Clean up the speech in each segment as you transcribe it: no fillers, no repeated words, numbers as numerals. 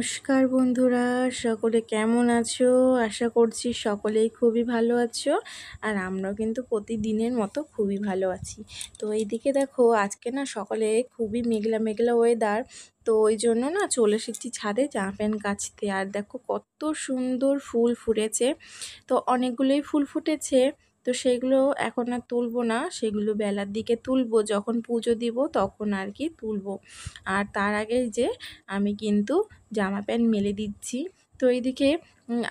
নমস্কার বন্ধুরা, সকলে কেমন আছো? আশা করছি সকলেই খুবই ভালো আছো। আর আমরাও কিন্তু প্রতিদিনের মতো খুবই ভালো আছি। তো এইদিকে দেখো, আজকে না সকালে খুবই মেঘলা মেঘলা ওয়েদার। তো ওই জন্য না চলে এসেছি ছাদে জামা প্যান্ট কাচতে। আর দেখো কত সুন্দর ফুল ফুটেছে। তো অনেকগুলোই ফুল ফুটেছে। তো সেইগুলো এখন আর তুলবো না, সেগুলো বেলার দিকে তুলবো, যখন পুজো দিব তখন আর কি তুলবো। আর তার আগে যে আমি কিন্তু জামা প্যান্ট মেলে দিচ্ছি। তো এইদিকে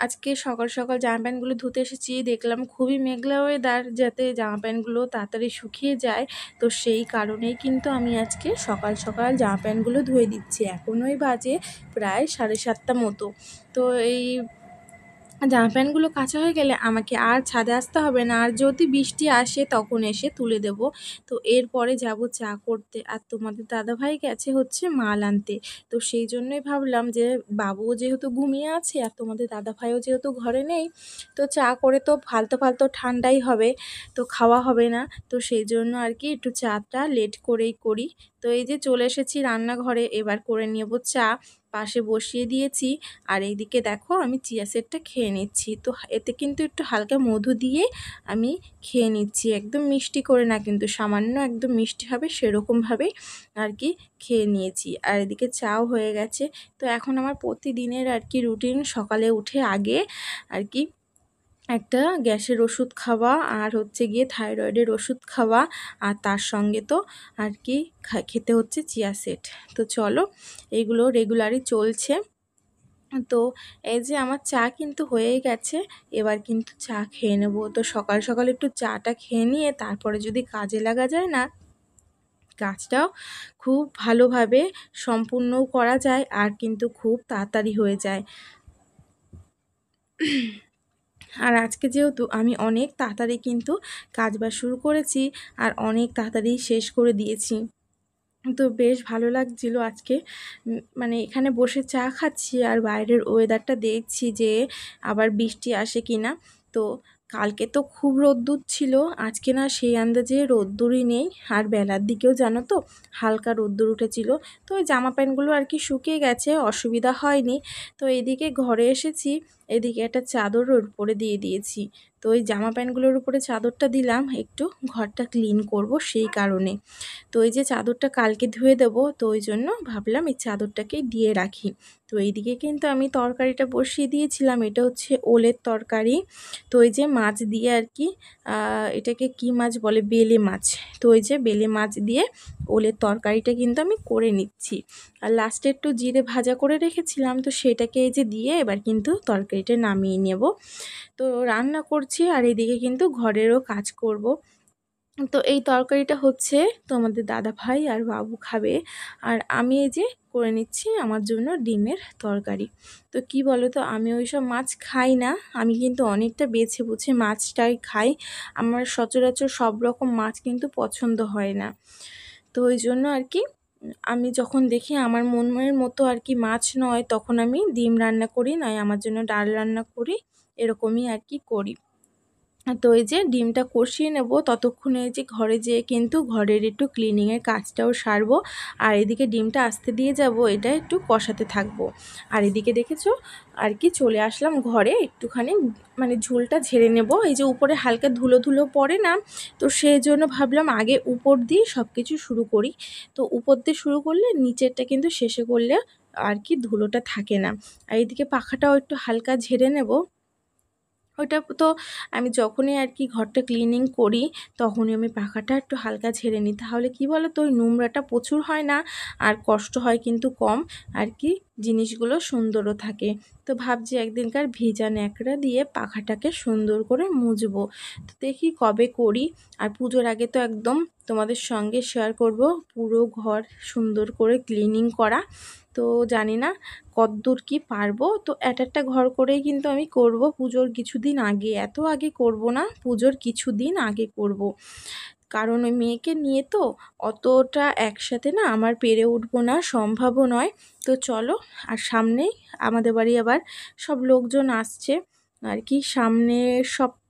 আজকে সকাল সকাল জামা প্যান্টগুলো ধুতে এসেছি, দেখলাম খুবই মেঘলা ওয়েদার, যাতে জামা প্যান্টগুলো তাড়াতাড়ি শুকিয়ে যায়। তো সেই কারণেই কিন্তু আমি আজকে সকাল সকাল জামা প্যান্টগুলো ধুয়ে দিচ্ছি। এখনই বাজে প্রায় 7:30 মতো। তো এই জামা প্যান্টগুলো কাচা হয়ে গেলে আমাকে আর ছাদে আসতে হবে না। আর যদি বৃষ্টি আসে তখন এসে তুলে দেব। তো এরপরে যাব চা করতে। আর তোমাদের দাদাভাই গেছে হচ্ছে মাল আনতে। তো সেই জন্যই ভাবলাম যে বাবুও যেহেতু ঘুমিয়ে আছে আর তোমাদের দাদাভাইও যেহেতু ঘরে নেই, তো চা করে তো ফালতু ফালতু ঠান্ডাই হবে, তো খাওয়া হবে না। তো সেই জন্য আর কি একটু চাটা লেট করেই করি। তো এই যে চলে এসেছি রান্নাঘরে, এবার করে নেব চা। পাশে বসিয়ে দিয়েছি। আর এইদিকে দেখো আমি চিয়া সিডটা খেয়ে নিচ্ছি। তো এতে কিন্তু একটু হালকা মধু দিয়ে আমি খেয়ে নিচ্ছি, একদম মিষ্টি করে না, কিন্তু সামান্য একদম মিষ্টি হবে সেরকমভাবে আর কি খেয়ে নিয়েছি। আর এদিকে চাও হয়ে গেছে। তো এখন আমার প্রতিদিনের আর কি রুটিন, সকালে উঠে আগে আর কি একটা গ্যাসের ওষুধ খাওয়া, আর হচ্ছে গিয়ে থাইরয়েডের ওষুধ খাওয়া, আর তার সঙ্গে তো আর কি খেতে হচ্ছে চিয়া সিড। তো চলো, এগুলো রেগুলারই চলছে। তো এই যে আমার চা কিন্তু হয়েই গেছে, এবার কিন্তু চা খেয়ে নেব। তো সকাল সকাল একটু চাটা খেয়ে নিয়ে তারপরে যদি কাজে লাগা যায় না, কাজটাও খুব ভালোভাবে সম্পূর্ণও করা যায়, আর কিন্তু খুব তাড়াতাড়ি হয়ে যায়। আর আজকে যেহেতু আমি অনেক তাড়াতাড়ি কিন্তু কাজবাজ শুরু করেছি, আর অনেক তাড়াতাড়ি শেষ করে দিয়েছি। তো বেশ ভালো লাগছিল আজকে। মানে এখানে বসে চা খাচ্ছি আর বাইরের ওয়েদারটা দেখছি যে আবার বৃষ্টি আসে কি না। তো কালকে তো খুব রোদ্দুর ছিল, আজকে না সেই আন্দাজে রোদ্দুরই নেই। আর বেলার দিকেও জানো তো হালকা রোদ্দুর উঠেছিল। তো ওই জামা প্যান্টগুলো আর কি শুকিয়ে গেছে, অসুবিধা হয়নি। তো এদিকে ঘরে এসেছি, এদিকে একটা চাদর ওর উপরে দিয়ে দিয়েছি। তো ওই জামা প্যান্টগুলোর উপরে চাদরটা দিলাম, একটু ঘরটা ক্লিন করব সেই কারণে। তো এই যে চাদরটা কালকে ধুয়ে দেব, তো ওই জন্য ভাবলাম এই চাদরটাকেই দিয়ে রাখি। তো এইদিকে কিন্তু আমি তরকারিটা বসিয়ে দিয়েছিলাম, এটা হচ্ছে ওলের তরকারি। তো এই যে মাছ দিয়ে আর কি, এটাকে কি মাছ বলে, বেলে মাছ। তো ওই যে বেলে মাছ দিয়ে ওলের তরকারিটা কিন্তু আমি করে নিচ্ছি। আর লাস্টে একটু জিরে ভাজা করে রেখেছিলাম, তো সেটাকে এই যে দিয়ে এবার কিন্তু তরকারিটা নামিয়ে নেব। তো রান্না করছি আর এদিকে কিন্তু ঘরেরও কাজ করব। তো এই তরকারিটা হচ্ছে তোমাদের দাদা ভাই আর বাবু খাবে। আর আমি এই যে করে নিচ্ছি আমার জন্য ডিমের তরকারি। তো কি বলো তো, আমি ওইসব মাছ খাই না, আমি কিন্তু অনেকটা বেছে বুঝে মাছটাই খাই। আমার সচরাচর সব রকম মাছ কিন্তু পছন্দ হয় না। তো ওই জন্য আর কি আমি যখন দেখি আমার মনের মতো আর কি মাছ নয়, তখন আমি ডিম রান্না করি, নয় আমার জন্য ডাল রান্না করি, এরকমই আর কি করি। তো এই যে ডিমটা কষিয়ে নেব, ততক্ষণে এই যে ঘরে যেয়ে কিন্তু ঘরের একটু ক্লিনিংয়ের কাজটাও সারবো। আর এদিকে ডিমটা আসতে দিয়ে যাব, এটা একটু কষাতে থাকবো। আর এদিকে দেখেছো আর কি চলে আসলাম ঘরে, একটুখানি মানে ঝোলটা ঝেড়ে নেব। এই যে উপরে হালকা ধুলো ধুলো পড়ে না, তো সেই জন্য ভাবলাম আগে উপর দিয়ে সব কিছু শুরু করি। তো উপর দিয়ে শুরু করলে নিচেরটা কিন্তু শেষে করলে আর কি ধুলোটা থাকে না। আর এইদিকে পাখাটাও একটু হালকা ঝেড়ে নেব। ওইটা তো আমি যখনই আর কি ঘরটা ক্লিনিং করি, তখনই আমি পাখাটা একটু হালকা ঝেড়ে নিই। তাহলে কি বলো তো, ওই নোংরাটা প্রচুর হয় না, আর কষ্ট হয় কিন্তু কম, আর কি জিনিসগুলো সুন্দরও থাকে। তো ভাবছি একদিনকার ভিজা ন্যাকড়া দিয়ে পাখাটাকে সুন্দর করে মুছবো। তো দেখি কবে করি। আর পুজোর আগে তো একদম তোমাদের সঙ্গে শেয়ার করব পুরো ঘর সুন্দর করে ক্লিনিং করা। তো জানি না কতদূর কি পারবো। তো একটা ঘর করেই কিন্তু আমি করব পুজোর কিছুদিন আগে, এত আগে করব না, পুজোর কিছুদিন আগে করব। কারণ ওই মেয়েকে নিয়ে তো অতটা একসাথে না আমার পেরে উঠবো না, সম্ভবও নয়। তো চলো, আর সামনেই আমাদের বাড়ি আবার সব লোকজন আসছে আর কি, সামনের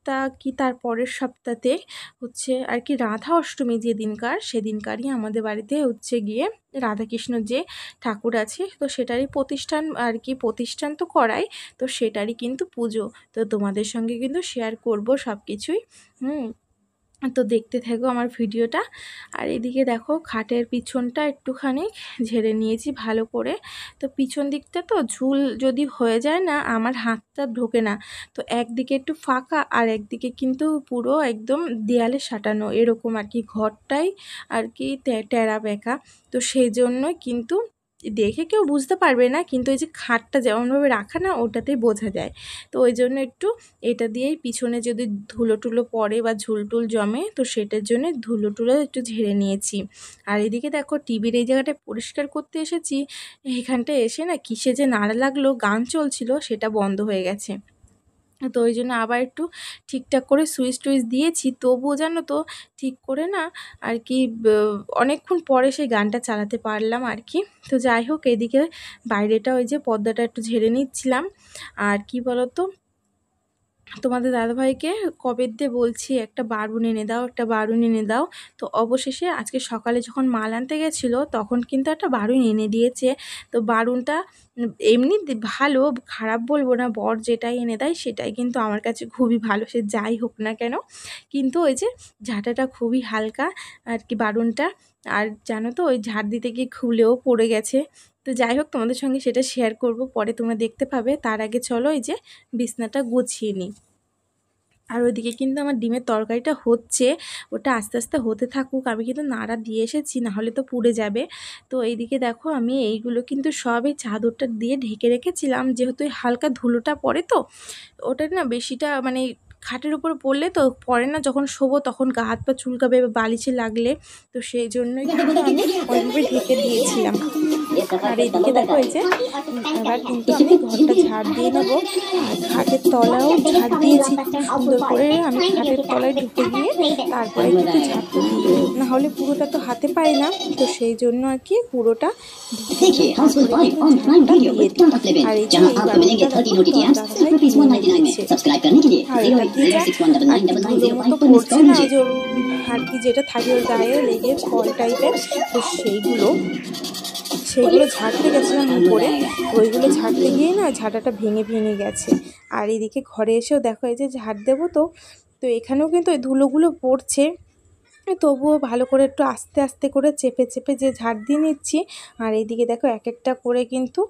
সপ্তাহ কি তার পরের সপ্তাহতে হচ্ছে আর কি রাধা অষ্টমী যেদিনকার, সেদিনকারই আমাদের বাড়িতে হচ্ছে গিয়ে রাধাকৃষ্ণ যে ঠাকুর আছে তো সেটারই প্রতিষ্ঠান আর কি, প্রতিষ্ঠান তো করাই, তো সেটারই কিন্তু পুজো। তো তোমাদের সঙ্গে কিন্তু শেয়ার করব সব কিছুই। তো দেখতে থাকো আমার ভিডিওটা। আর এদিকে দেখো খাটের পিছনটা একটুখানি ঝেড়ে নিয়েছি ভালো করে। তো পিছন দিকটা তো ঝুল যদি হয়ে যায় না, আমার হাতটা ঢোকে না। তো একদিকে একটু ফাঁকা আর একদিকে কিন্তু পুরো একদম দেয়ালে সাঁটানো, এরকম আর কি ঘরটাই আর কি টেরা বেঁকা। তো সেই জন্যই কিন্তু দেখে কেউ বুঝতে পারবে না, কিন্তু এই যে খাটটা যেমনভাবে রাখা না, ওটাতেই বোঝা যায়। তো ওই জন্য একটু এটা দিয়েই পিছনে যদি ধুলো টুলো পড়ে বা ঝুলটুল জমে, তো সেটার জন্য ধুলো টুলো একটু ঝেড়ে নিয়েছি। আর এদিকে দেখো টিভির এই জায়গাটা পরিষ্কার করতে এসেছি, এখানটা এসে না কিসে যে নাড়া লাগলো, গান চলছিল, সেটা বন্ধ হয়ে গেছে। তো ওই জন্য আবার একটু ঠিকঠাক করে সুইচ টুইচ দিয়েছি, তবুও জানো তো ঠিক করে না আর কি অনেকক্ষণ পরে সেই গানটা চালাতে পারলাম আর কি। তো যাই হোক, এদিকে বাইরেটা ওই যে পর্দাটা একটু ঝেড়ে নিচ্ছিলাম। আর কি বলতো, তোমাদের দাদাভাইকে কবে দিয়ে বলছি একটা বারুন এনে দাও, একটা বারুন এনে দাও। তো অবশেষে আজকে সকালে যখন মাল আনতে গেছিলো তখন কিন্তু একটা বারুন এনে দিয়েছে। তো বারুনটা এমনি ভালো, খারাপ বলবো না, বর যেটাই এনে দেয় সেটাই কিন্তু আমার কাছে খুবই ভালো, সে যাই হোক না কেন। কিন্তু ওই যে ঝাঁটাটা খুবই হালকা আর কি বারুনটা। আর জানো তো ওই ঝাড় দিতে গিয়ে খুলেও পড়ে গেছে। তো যাই হোক, তোমাদের সঙ্গে সেটা শেয়ার করব, পরে তোমরা দেখতে পাবে। তার আগে চলো এই যে বিছনাটা গুছিয়ে নিই। আর ওইদিকে কিন্তু আমার ডিমের তরকারিটা হচ্ছে, ওটা আস্তে আস্তে হতে থাকুক। আমি কিন্তু নাড়া দিয়ে এসেছি, নাহলে তো পুড়ে যাবে। তো এইদিকে দেখো আমি এইগুলো কিন্তু সব এই চাদরটা দিয়ে ঢেকে রেখেছিলাম, যেহেতু হালকা ধুলোটা পড়ে, তো ওটা না বেশিটা মানে খাটের উপর পড়লে তো পড়ে না, যখন শোবো তখন গা হাত পা চুলকাবে বা বালিশে লাগলে, তো সেই জন্যই কিন্তু আমি ওইভাবে ঢেকে দিয়েছিলাম। আর এইদিকে দেখো এই যে এবার কিন্তু আমি ঘরটা ঝাড় দিয়ে নেবো। আর খাটের তলাও ঝাড় দিয়েছি খুব সুন্দর করে, আমি খাটের তলায় ঢুকে গিয়ে তারপরে কিন্তু ঝাড়তে দিই, নাহলে পুরোটা তো হাতে পাই না। তো সেই জন্য আর কি পুরোটা ঢুকে গিয়ে তারপরে কিন্তু ঝাড়টা দিয়ে দিই। আর এই যে এই বাড়িটা দেখো দাদাভাই কিনে দিয়েছে। আর এটা দিয়ে যা আর কি ধুলোর মতো পড়ছে না, যে আর কি যেটা থাকে ওর গায়ে লেগে ফল টাইপের, তো সেইগুলো ঝাড়তে গেছিলাম উপরে, ওইগুলো ঝাড়তে গিয়ে না ঝাঁটাটা ভেঙে ভেঙে গেছে। আর এদিকে ঘরে এসেও দেখো এই যে ঝাড় দেবো, তো তো এখানেও কিন্তু ওই ধুলোগুলো পড়ছে, তবুও ভালো করে একটু আস্তে আস্তে করে চেপে চেপে যে ঝাড় দিয়ে নিচ্ছি। আর এইদিকে দেখো এক একটা করে কিন্তু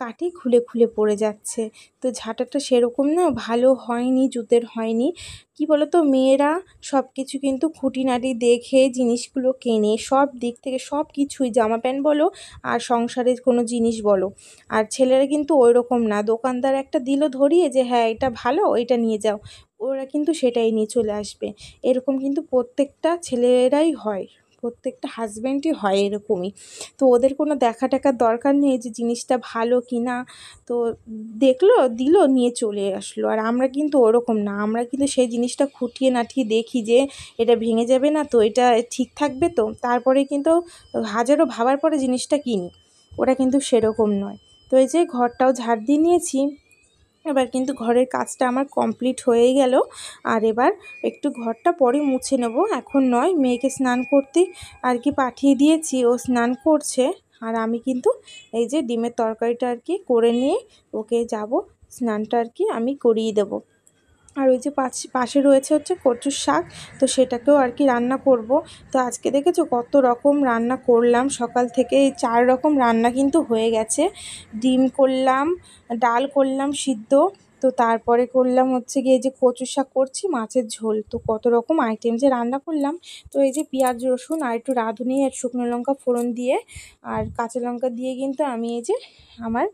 কাঠি খুলে খুলে পড়ে যাচ্ছে। তো ঝাঁটাটা সেরকম না ভালো হয়নি, জুতের হয়নি। কি বলো তো, মেয়েরা সব কিছু কিন্তু খুঁটিনাটি দেখে জিনিসগুলো কেনে, সব দিক থেকে সব কিছুই, জামা প্যান্ট বলো আর সংসারের কোনো জিনিস বলো। আর ছেলেরা কিন্তু ওই রকম না, দোকানদার একটা দিল ধরিয়ে যে হ্যাঁ এটা ভালো, এটা নিয়ে যাও, ওরা কিন্তু সেটাই নিয়ে চলে আসবে। এরকম কিন্তু প্রত্যেকটা ছেলেরাই হয়, প্রত্যেকটা হাজব্যান্ডই হয় এরকমই। তো ওদের কোনো দেখা টাকার দরকার নেই যে জিনিসটা ভালো কি না, তো দেখলো দিল নিয়ে চলে আসলো। আর আমরা কিন্তু ওরকম না, আমরা কিন্তু সেই জিনিসটা খুঁটিয়ে নাটিয়ে দেখি যে এটা ভেঙে যাবে না তো, এটা ঠিক থাকবে তো, তারপরে কিন্তু হাজারো ভাবার পরে জিনিসটা কিনি। ওরা কিন্তু সেরকম নয়। তো এই যে ঘরটাও ঝাড় দিয়ে নিয়েছি, এবার কিন্তু ঘরের কাজটা আমার কমপ্লিট হয়েই গেল। আর এবার একটু ঘরটা পরে মুছে নেব, এখন নয়। মেয়েকে স্নান করতে আর কি পাঠিয়ে দিয়েছি, ও স্নান করছে। আর আমি কিন্তু এই যে ডিমের তরকারিটা আর কি করে নিয়ে ওকে যাব স্নানটা আর কি আমি করিয়ে দেবো। আর ওই যে পাশে রয়েছে হচ্ছে কচুর শাক, তো সেটাকেও আর কি রান্না করব। তো আজকে দেখেছো কত রকম রান্না করলাম, সকাল থেকে এই 4 রকম রান্না কিন্তু হয়ে গেছে। ডিম করলাম, ডাল করলাম সিদ্ধ, তো তারপরে করলাম হচ্ছে গিয়ে যে কচুর শাক করছি, মাছের ঝোল, তো কত রকম আইটেম যে রান্না করলাম। তো এই যে পেঁয়াজ রসুন আর একটু রাঁধুনি আর শুকনো লঙ্কা ফোড়ন দিয়ে আর কাঁচা লঙ্কা দিয়ে কিন্তু আমি এই যে আমার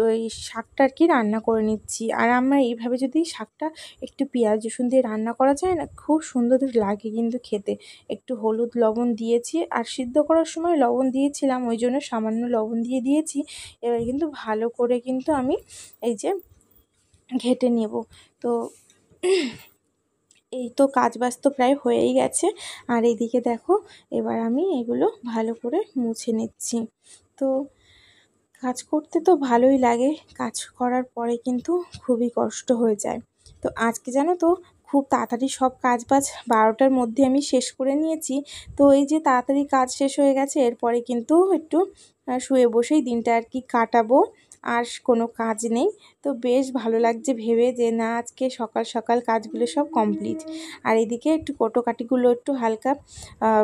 ওই শাকটা আর কি রান্না করে নিচ্ছি। আর আমরা এইভাবে যদি শাকটা একটু পেঁয়াজ রসুন দিয়ে রান্না করা যায় না, খুব সুন্দর লাগে কিন্তু খেতে। একটু হলুদ লবণ দিয়েছি, আর সিদ্ধ করার সময় লবণ দিয়েছিলাম, ওই জন্য সামান্য লবণ দিয়ে দিয়েছি। এবার কিন্তু ভালো করে কিন্তু আমি এই যে ঘেঁটে নেব। তো এই তো কাজবাজ তো প্রায় হয়েই গেছে। আর এইদিকে দেখো এবার আমি এগুলো ভালো করে মুছে নিচ্ছি। তো কাজ করতে তো ভালোই লাগে, কাজ করার পরে কিন্তু খুবই কষ্ট হয়ে যায়। তো আজকে জানো তো খুব তাড়াতাড়ি সব কাজ বাজ 12টার মধ্যে আমি শেষ করে নিয়েছি। তো এই যে তাড়াতাড়ি কাজ শেষ হয়ে গেছে, এরপরে কিন্তু একটু শুয়ে বসেই দিনটা আর কি কাটাবো, আর কোনো কাজ নেই। তো বেশ ভালো লাগছে ভেবে যে না আজকে সকাল সকাল কাজগুলো সব কমপ্লিট। আর এদিকে একটু কোটোকাটিগুলো একটু হালকা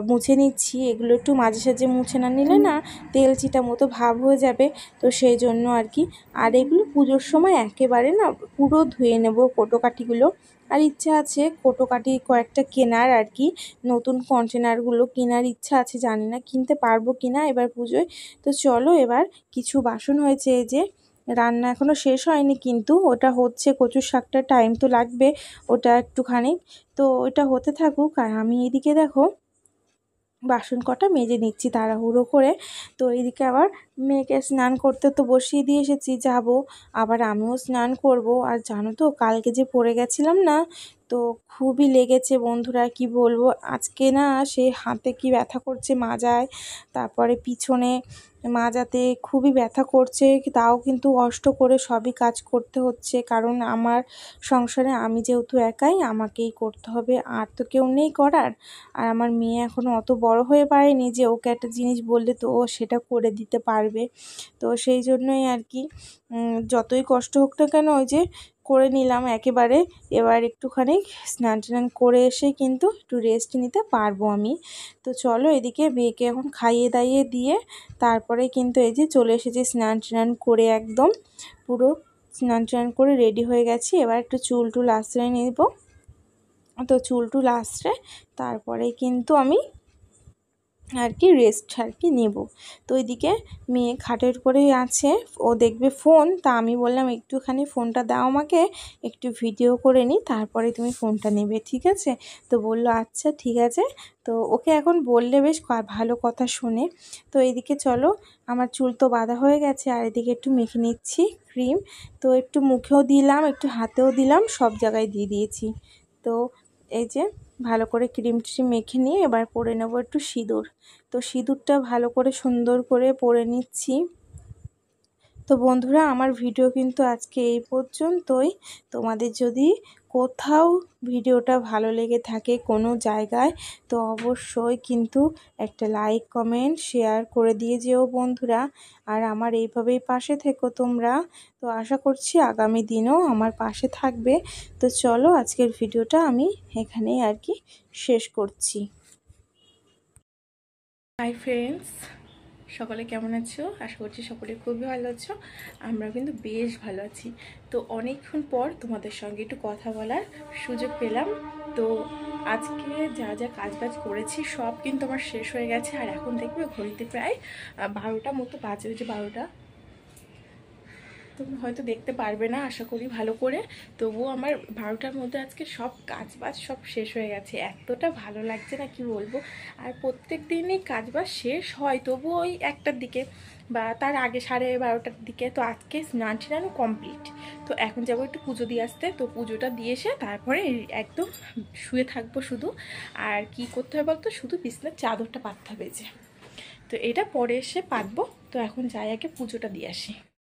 মুছে নিচ্ছি। এগুলো একটু মাঝে সাঝে মুছে না নিলে না তেল চিটা মতো ভাব হয়ে যাবে, তো সেই জন্য আর কি। আর এগুলো পুজোর সময় একেবারে না পুরো ধুয়ে নেব কোটোকাটিগুলো। আর ইচ্ছা আছে কোটোকাটি কয়েকটা কেনার আর কি, নতুন কন্টেনারগুলো কেনার ইচ্ছা আছে, জানি না কিনতে পারবো কিনা এবার পুজোয়। তো চলো এবার কিছু বাসন হয়েছে, এই যে রান্না এখনও শেষ হয়নি কিন্তু ওটা হচ্ছে, কচুর শাকটা টাইম তো লাগবে ওটা একটুখানি, তো ওটা হতে থাকুক। আর আমি এদিকে দেখো বাসন কটা মেজে নিচ্ছি তাড়াহুড়ো করে। তো এদিকে আবার মেয়েকে স্নান করতে তো বসিয়ে দিয়ে এসেছি, যাব আবার আমিও স্নান করব। আর জানো তো কালকে যে পড়ে গেছিলাম না, তো খুবই লেগেছে বন্ধুরা, কি বলবো। আজকে না সেই হাতে কি ব্যথা করছে মাজায়, তারপরে পিছনে মাজাতে খুবই ব্যথা করছে, তাও কিন্তু কষ্ট করে সবই কাজ করতে হচ্ছে, কারণ আমার সংসারে আমি যেহেতু একাই আমাকেই করতে হবে, আর তো কেউ নেই করার। আর আমার মেয়ে এখনও অত বড় হয়ে পারেনি যে ওকে একটা জিনিস বললে তো ও সেটা করে দিতে পারবে। তো সেই জন্যই আর কি যতই কষ্ট হোক না কেন ওই যে করে নিলাম একেবারে। এবার একটুখানি স্নান টান করে এসে কিন্তু একটু রেস্ট নিতে পারবো আমি। তো চলো এদিকে মেয়েকে এখন খাইয়ে দাইয়ে দিয়ে তারপরে কিন্তু এই যে চলে এসেছি স্নান টান করে, একদম পুরো স্নান টান করে রেডি হয়ে গেছি। এবার একটু চুল টুল আশ্রয় নেব। তো চুল টুল আশ্রয় তারপরে কিন্তু আমি আর কি রেস্ট আর কি নেব। তো ওইদিকে মেয়ে খাটের উপরেই আছে, ও দেখবে ফোন, তা আমি বললাম একটুখানি ফোনটা দাও আমাকে, একটু ভিডিও করে নিই তারপরে তুমি ফোনটা নেবে, ঠিক আছে? তো বলল আচ্ছা ঠিক আছে। তো ওকে এখন বললে বেশ ভালো কথা শোনে। তো এইদিকে চলো আমার চুল তো বাঁধা হয়ে গেছে, আর এদিকে একটু মেখে নিচ্ছি ক্রিম। তো একটু মুখেও দিলাম, একটু হাতেও দিলাম, সব জায়গায় দিয়ে দিয়েছি। তো এই যে ভালো করে ক্রিম ট্রিম মেখে নিয়ে এবার পরে নেব একটু সিঁদুর। তো সিঁদুরটা ভালো করে সুন্দর করে পরে নিচ্ছি। তো বন্ধুরা আমার ভিডিও কিন্তু আজকে এই পর্যন্তই। তোমাদের যদি কোথাও ভিডিওটা ভালো লেগে থাকে কোনো জায়গায়, তো অবশ্যই কিন্তু একটা লাইক কমেন্ট শেয়ার করে দিয়ে যেও বন্ধুরা। আর আমার এইভাবেই পাশে থেকো তোমরা। তো আশা করছি আগামী দিনেও আমার পাশে থাকবে। তো চলো আজকের ভিডিওটা আমি এখানেই আর কি শেষ করছি। হাই ফ্রেন্ডস, সকলে কেমন আছো? আশা করছি সকলে খুবই ভালো আছো, আমরা কিন্তু বেশ ভালো আছি। তো অনেকক্ষণ পর তোমাদের সঙ্গে একটু কথা বলার সুযোগ পেলাম। তো আজকে যা যা কাজবাজ করেছি সব কিন্তু আমার শেষ হয়ে গেছে। আর এখন দেখবে ঘড়িতে প্রায় 12টা মতো বাজে, যে 12টা তুমি হয়তো দেখতে পারবে না আশা করি ভালো করে, তবুও আমার 12টার মধ্যে আজকে সব কাজবাজ সব শেষ হয়ে গেছে। এতটা ভালো লাগছে না কি বলবো। আর প্রত্যেক দিনই কাজবাজ শেষ হয় তবুও ওই 1টার দিকে বা তার আগে 12:30টার দিকে। তো আজকে স্নান টান কমপ্লিট। তো এখন যাবো একটু পুজো দিয়ে আসতে। তো পুজোটা দিয়ে এসে তারপরে একদম শুয়ে থাকবো শুধু। আর কি করতে হবে বলতো, শুধু বিছানার চাদরটা পাততে হবে যে, তো এটা পরে এসে পাতবো। তো এখন যাই আগে পুজোটা দিয়ে আসি।